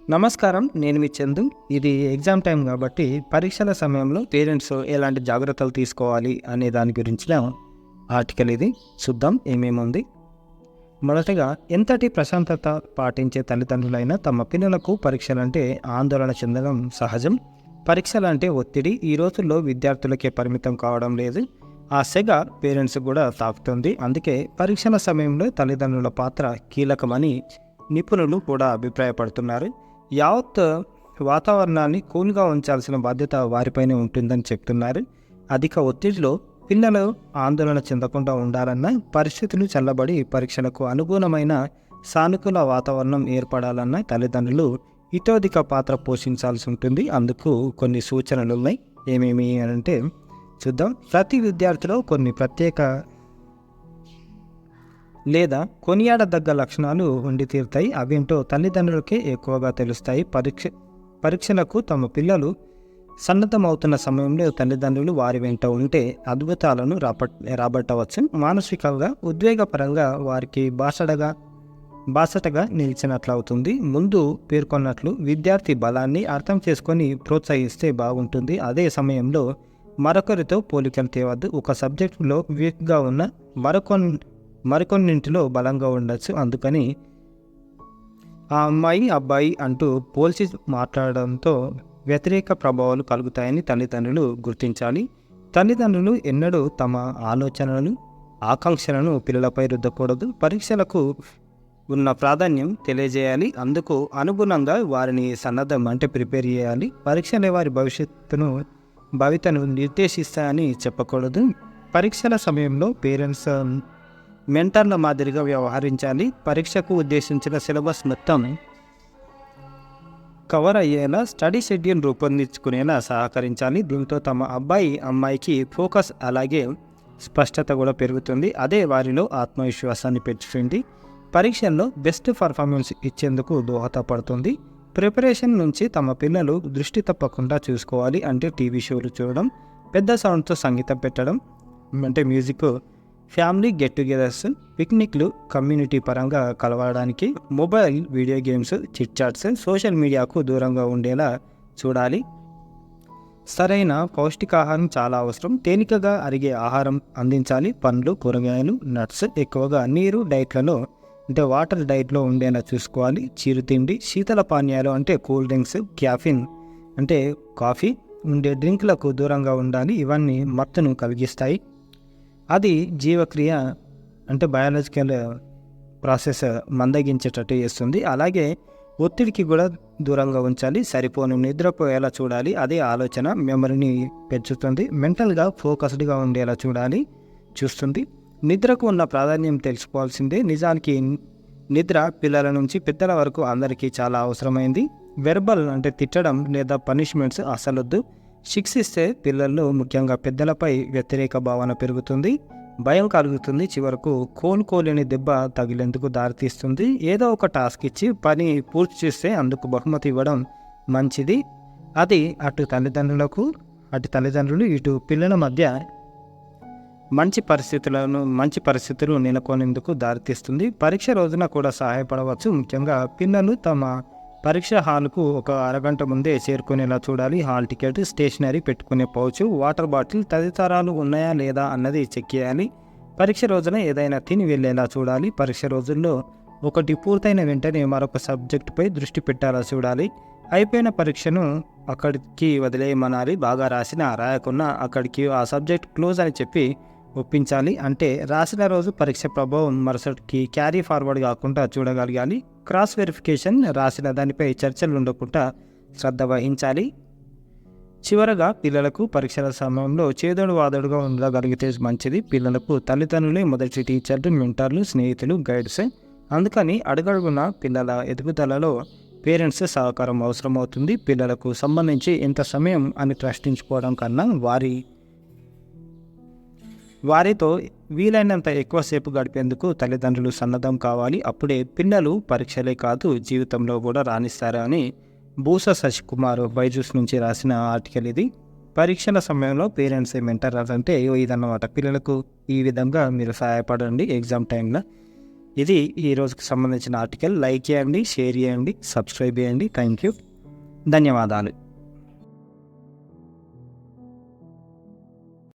నమస్కారం. నేను మీ చందు. ఇది ఎగ్జామ్ టైం కాబట్టి పరీక్షల సమయంలో పేరెంట్స్ ఎలాంటి జాగ్రత్తలు తీసుకోవాలి అనే దాని గురించిన ఆర్టికల్ ఇది. చూద్దాం ఏమేముంది. మొదటగా ఎంతటి ప్రశాంతత పాటించే తల్లిదండ్రులైనా తమ పిల్లలకు పరీక్షలంటే ఆందోళన చెందడం సహజం. పరీక్షలంటే ఒత్తిడి ఈ రోజుల్లో విద్యార్థులకే పరిమితం కావడం లేదు. ఆ సెగ పేరెంట్స్ కూడా తాకుతుంది. అందుకే పరీక్షల సమయంలో తల్లిదండ్రుల పాత్ర కీలకమని నిపుణులు కూడా అభిప్రాయపడుతున్నారు. యావత్ వాతావరణాన్ని కూల్గా ఉంచాల్సిన బాధ్యత వారిపైనే ఉంటుందని చెప్తున్నారు. అధిక ఒత్తిడిలో పిల్లలు ఆందోళన చెందకుండా ఉండాలన్నా, పరిస్థితులు చల్లబడి పరీక్షలకు అనుగుణమైన సానుకూల వాతావరణం ఏర్పడాలన్నా తల్లిదండ్రులు ఇతోధిక పాత్ర పోషించాల్సి ఉంటుంది. అందుకు కొన్ని సూచనలు ఉన్నాయి. ఏమేమి అంటే చూద్దాం. ప్రతి విద్యార్థిలో కొన్ని ప్రత్యేక లేదా కొనియాడదగ్గ లక్షణాలు ఉండి తీరుతాయి. అవేంటో తల్లిదండ్రులకే ఎక్కువగా తెలుస్తాయి. పరీక్షలకు తమ పిల్లలు సన్నద్ధమవుతున్న సమయంలో తల్లిదండ్రులు వారి వెంట ఉంటే అద్భుతాలను రాబట్టవచ్చు. మానసికంగా ఉద్వేగపరంగా వారికి బాసటగా నిలిచినట్లవుతుంది. ముందు పేర్కొన్నట్లు విద్యార్థి బలాన్ని అర్థం చేసుకొని ప్రోత్సహిస్తే బాగుంటుంది. అదే సమయంలో మరొకరితో పోలికలు తేవద్దు. ఒక సబ్జెక్టులో వీక్గా ఉన్న మరికొన్నింటిలో బలంగా ఉండొచ్చు. అందుకని ఆ అమ్మాయి అబ్బాయి అంటూ పోల్చి మాట్లాడడంతో వ్యతిరేక ప్రభావాలు కలుగుతాయని తల్లిదండ్రులు గుర్తించాలి. తల్లిదండ్రులు ఎన్నడూ తమ ఆలోచనలను ఆకాంక్షలను పిల్లలపై రుద్దకూడదు. పరీక్షలకు ఉన్న ప్రాధాన్యం తెలియజేయాలి. అందుకు అనుగుణంగా వారిని సన్నద్ధం ప్రిపేర్ చేయాలి. పరీక్షలే వారి భవితను నిర్దేశిస్తాయని చెప్పకూడదు. పరీక్షల సమయంలో పేరెంట్స్ మెంటర్ల మాదిరిగా వ్యవహరించాలి. పరీక్షకు ఉద్దేశించిన సిలబస్ మొత్తం కవర్ అయ్యేలా స్టడీ షెడ్యూల్ రూపొందించుకునేలా సహకరించాలి. దీంతో తమ అమ్మాయికి ఫోకస్ అలాగే స్పష్టత కూడా పెరుగుతుంది. అదే వారిలో ఆత్మవిశ్వాసాన్ని పెంచుతుంది. పరీక్షల్లో బెస్ట్ పర్ఫార్మెన్స్ ఇచ్చేందుకు దోహదపడుతుంది. ప్రిపరేషన్ నుంచి తమ పిల్లలు దృష్టి తప్పకుండా చూసుకోవాలి. టీవీ షోలు చూడడం, పెద్ద సౌండ్తో సంగీతం పెట్టడం, మ్యూజిక్, ఫ్యామిలీ గెట్ టుగెదర్స్, పిక్నిక్లు, కమ్యూనిటీ పరంగా కలవడానికి, mobile, video games, chit chats, social మీడియాకు దూరంగా ఉండేలా చూడాలి. సరైన పౌష్టికాహారం చాలా అవసరం. తేలికగా అరిగే ఆహారం అందించాలి. పండ్లు, కూరగాయలు, నట్స్, ఎక్కువగా నీరు డైట్లలో వాటర్ డైట్లో ఉండేలా చూసుకోవాలి. చిరుతిండి, శీతల పానీయాలు కూల్ డ్రింక్స్, క్యాఫిన్ కాఫీ ఉండే డ్రింక్లకు దూరంగా ఉండాలి. ఇవన్నీ మత్తును కలిగిస్తాయి. అది జీవక్రియ బయాలజికల్ ప్రాసెస్ మందగించేటట్టు చేస్తుంది. అలాగే ఒత్తిడికి కూడా దూరంగా ఉంచాలి. సరిపోను నిద్రపోయేలా చూడాలి. అదే ఆలోచన మెమరీని పెంచుతుంది. మెంటల్గా ఫోకస్డ్గా ఉండేలా చూస్తుంది. నిద్రకు ఉన్న ప్రాధాన్యం తెలుసుకోవాల్సిందే. నిజానికి నిద్ర పిల్లల నుంచి పెద్దల వరకు అందరికీ చాలా అవసరమైంది. వెర్బల్ తిట్టడం లేదా పనిష్మెంట్స్ అసలొద్దు. శిక్షిస్తే పిల్లల్లో ముఖ్యంగా పెద్దలపై వ్యతిరేక భావన పెరుగుతుంది, భయం కలుగుతుంది. చివరకు కోలుకోలేని దెబ్బ తగిలేందుకు దారితీస్తుంది. ఏదో ఒక టాస్క్ ఇచ్చి పని పూర్తి చేస్తే అందుకు బహుమతి ఇవ్వడం మంచిది. అది అటు తల్లిదండ్రులు ఇటు పిల్లల మధ్య మంచి పరిస్థితులు నెలకొనేందుకు దారితీస్తుంది. పరీక్ష రోజున కూడా సహాయపడవచ్చు. ముఖ్యంగా పిల్లలు తమ పరీక్ష హాల్కు ఒక అరగంట ముందే చేరుకునేలా చూడాలి. హాల్ టికెట్, స్టేషనరీ, పెట్టుకునే పౌచ్, వాటర్ బాటిల్ తదితరాలు ఉన్నాయా లేదా అన్నది చెక్ చేయాలి. పరీక్ష రోజున ఏదైనా తిని వెళ్ళేలా చూడాలి. పరీక్ష రోజుల్లో ఒకటి పూర్తయిన వెంటనే మరొక సబ్జెక్టుపై దృష్టి పెట్టేలా చూడాలి. అయిపోయిన పరీక్షను అక్కడికి వదిలేయమనాలి. బాగా రాయకున్నా అక్కడికి ఆ సబ్జెక్ట్ క్లోజ్ అని చెప్పి ఒప్పించాలి. రాసిన రోజు పరీక్ష ప్రభావం మరుసటికి క్యారీ ఫార్వర్డ్ కాకుండా చూడగలగాలి. క్రాస్ వెరిఫికేషన్, రాసిన దానిపై చర్చలు ఉండకుండా శ్రద్ధ వహించాలి. చివరగా పిల్లలకు పరీక్షల సమయంలో చేదోడు వాదోడుగా ఉండగలిగితే మంచిది. పిల్లలకు తల్లిదండ్రులే మొదటి టీచర్లు, మెంటర్లు, స్నేహితులు, గైడ్స్. అందుకని అడుగడుగున పిల్లల ఎదుగుదలలో పేరెంట్స్ సహకారం అవసరమవుతుంది. పిల్లలకు సంబంధించి ఎంత సమయం అని ప్రశ్నించుకోవడం కన్నా వారితో వీలైనంత ఎక్కువసేపు గడిపేందుకు తల్లిదండ్రులు సన్నద్ధం కావాలి. అప్పుడే పిల్లలు పరీక్షలే కాదు జీవితంలో కూడా రాణిస్తారు అని బూస శశికుమార్ బైజూస్ నుంచి రాసిన ఆర్టికల్ ఇది. పరీక్షల సమయంలో పేరెంట్స్ మెంటర్ ఇదన్నమాట. పిల్లలకు ఈ విధంగా మీరు సహాయపడండి ఎగ్జామ్ టైంలో. ఇది ఈ రోజుకి సంబంధించిన ఆర్టికల్. లైక్ చేయండి, షేర్ చేయండి, సబ్స్క్రైబ్ చేయండి. థ్యాంక్ యూ, ధన్యవాదాలు.